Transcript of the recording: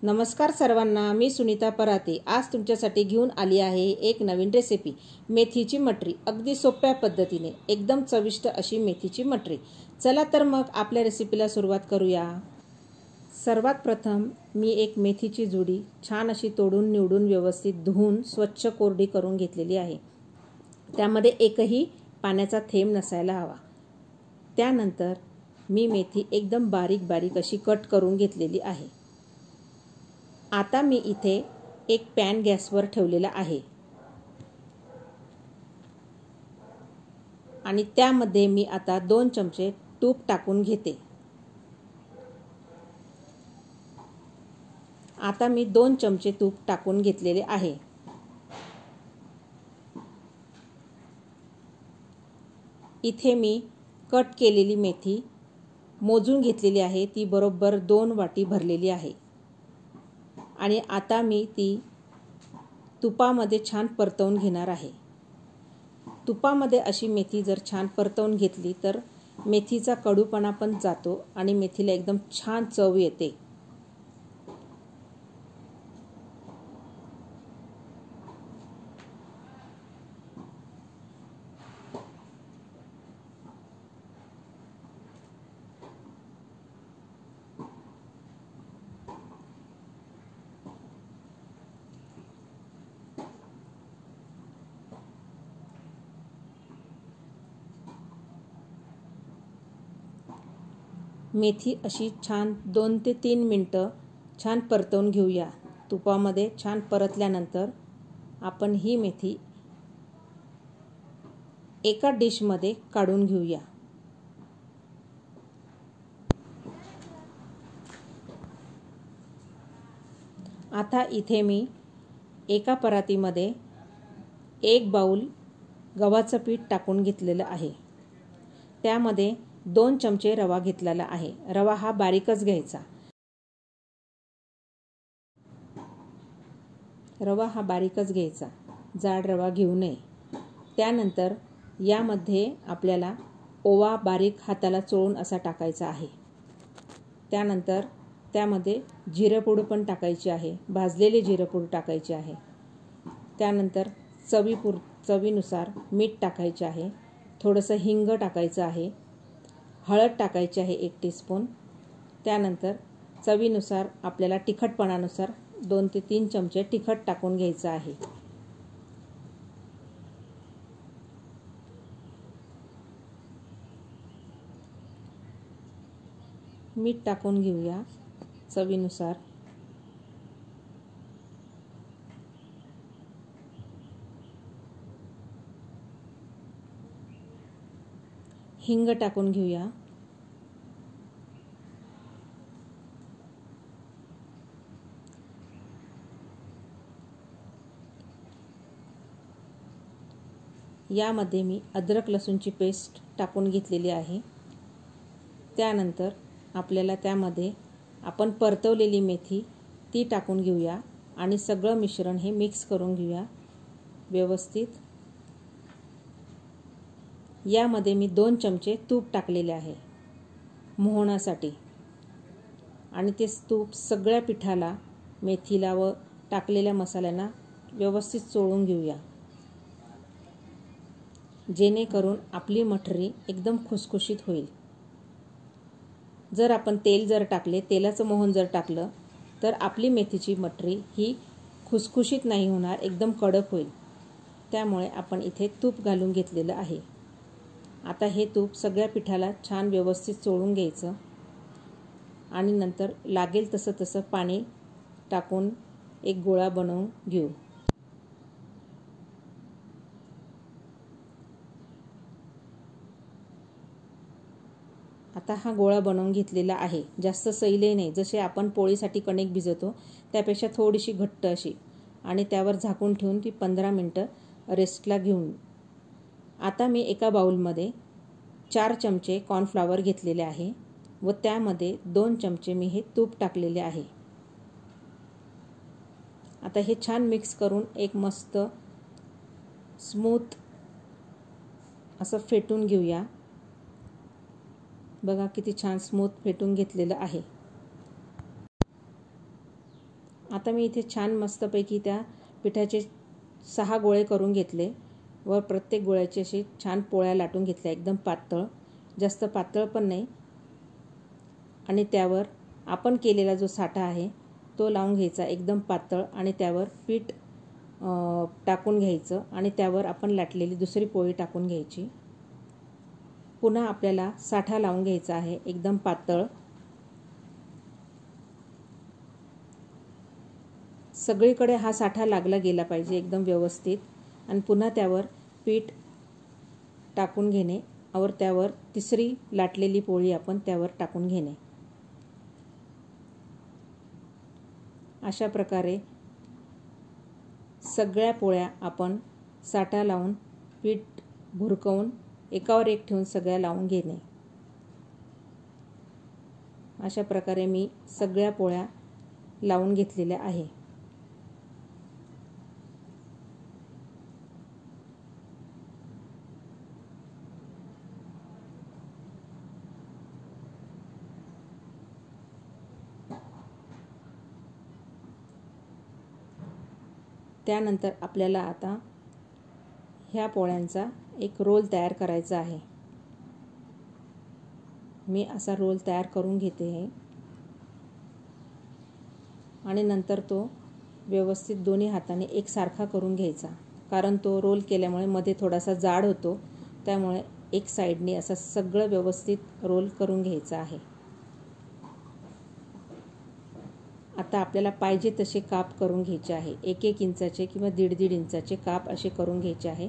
नमस्कार सर्वांना, मी सुनीता पराते आज तुमच्यासाठी घेऊन आली आहे एक नवीन रेसिपी मेथीची मटरी। अगदी सोप्या पद्धतीने एकदम चविष्ट अशी मेथीची मटरी। चला तर मग आपल्या रेसिपीला सुरुवात करूया। सर्वात प्रथम मी एक मेथीची जुडी छान अशी तोडून निवडून व्यवस्थित धुवून स्वच्छ कोरडी करून घेतलेली आहे। त्यामध्ये एकही पाण्याचा थेंब नसायला हवा। त्यानंतर मी मेथी एकदम बारीक बारीक अशी कट करून घेतलेली आहे। आता मी इथे एक पॅन गॅसवर ठेवलेला आहे आणि त्यामध्ये मी आता 2 चमचे तूप टाकून घेते। आता मी 2 चमचे तूप टाकून घेतलेले आहे। इथे मी कट केलेली मेथी मोजून घेतलेली आहे, ती बरोबर 2 वाटी भरलेली आहे आणि आता मी ती तुपामध्ये छान परतवून घेणार आहे। तुपामध्ये अशी मेथी जर छान परतवून घेतली तर मेथीचा कडूपणा पण जातो आणि मेथीला एकदम छान चव येते। मेथी अशी छान 2 ते 3 मिनिटं छान परतवून घेऊया। तुपामध्ये छान परतल्यानंतर आपण ही मेथी एका डिशमध्ये काढून घेऊया। आता इथे मी एका परातीमध्ये 1 बाउल गव्हाचं पीठ टाकून घेतलेलं आहे। त्यामध्ये 2 चमचे रवा घेतलेला आहे। रवा हा बारीकच घ्यायचा। जाड रवा घेऊ नये। त्यानंतर यामध्ये आपल्याला ओवा बारीक हाताला चोळून असा टाकायचा आहे। त्यानंतर त्यामध्ये जिरेपूड पण टाकायची आहे, भाजलेले जिरेपूड टाकायचे आहे। त्यानंतर चवीनुसार मीठ टाकायचे आहे, थोडंसं हिंग टाकायचं आहे, हळद टाकायची आहे 1 टीस्पून। त्यानंतर चवीनुसार आपल्याला तिखटपणानुसार 2 ते 3 चमचे तिखट टाकून घ्यायचं आहे। मीठ टाकून घेऊया चवीनुसार। हिंग टाकून घेऊया। यामध्ये मी अद्रक लसूणची पेस्ट टाकून घेतलेली आहे। त्यानंतर आपल्याला त्यामध्ये आपण परतवलेली मेथी ती टाकून घेऊया आणि सगळं मिश्रण हे मिक्स करून घेऊया व्यवस्थित। यामध्ये मी 2 चमचे तूप टाकलेले आहे मोहनासाठी आणि ते तूप सगळ्या पिठाला, मेथीला व टाकलेल्या मसाल्यांना व्यवस्थित चोळून घेऊया, जेणेकरून आपली मटरी एकदम खुसखुशीत होईल। जर आपण तेलाचं मोहन जर टाकलं तर आपली मेथीची मटरी ही खुसखुशीत नाही होणार, एकदम कडक होईल। त्यामुळे आपण इथे तूप घालून घेतलेलं आहे। आता हे तूप सगळ्या पिठाला छान व्यवस्थित चोळून घ्यायचं आणि नंतर लागेल तसं पाणी टाकून एक गोळा बनवून घेऊ। आता हा गोळा बनवून घेतलेला आहे। जास्त सैलही नाही, जसे आपण पोळीसाठी कणिक भिजवतो त्यापेक्षा थोडीशी घट्ट अशी, आणि त्यावर झाकून ठेवून ती 15 मिनिटं रेस्टला घेऊन। आता मी एका बाउलमध्ये 4 चमचे कॉर्नफ्लॉवर घेतलेले आहे व त्यामध्ये 2 चमचे मी हे तूप टाकलेले आहे। आता हे छान मिक्स करून एक मस्त स्मूथ असं फेटून घेऊया। बघा किती छान स्मूथ फेटून घेतलेलं आहे। आता मी इथे छान मस्तपैकी त्या पिठाचे 6 गोळे करून घेतले व प्रत्येक गोळ्याची अशी छान पोळ्या लाटून घेतल्या, एकदम पातळ, जास्त पातळ पण नाही. आणि त्यावर आपण केलेला जो साठा आहे तो लावून घ्यायचा एकदम पातळ आणि त्यावर पीठ टाकून घ्यायचं आणि त्यावर आपण लाटलेली दुसरी पोळी टाकून घ्यायची. पुन्हा आपल्याला साठा लावून घ्यायचा आहे एकदम पातळ. सगळीकडे हा साठा लागला गेला पाहिजे एकदम व्यवस्थित. आणि पुन्हा त्यावर पीठ टाकून घेणे और त्यावर तिसरी लाटलेली पोळी आपण त्यावर टाकून घेणे. अशा प्रकारे सगळ्या पोळ्या आपण साठा लावून पीठ भुरकवून एकावर एक ठेवून सगळ्या लावून घेणे. अशा प्रकारे मी सगळ्या पोळ्या लावून घेतलेल्या आहे. त्यानंतर आपल्याला आता ह्या पोळ्यांचा एक रोल तयार करायचा आहे. मी असा रोल तयार करून घेते आहे आणि नंतर तो व्यवस्थित दोन्ही हाताने एकसारखा करून घ्यायचा, कारण तो रोल केल्यामुळे मध्ये थोडासा जाड होतो, त्यामुळे एक साईडने असं सगळं व्यवस्थित रोल करून घ्यायचा आहे. आता आपल्याला पाहिजे तसे काप करून घ्यायचे आहे. 1-1 इंचाचे किंवा 1.5-1.5 इंचाचे काप असे करून घ्यायचे आहे.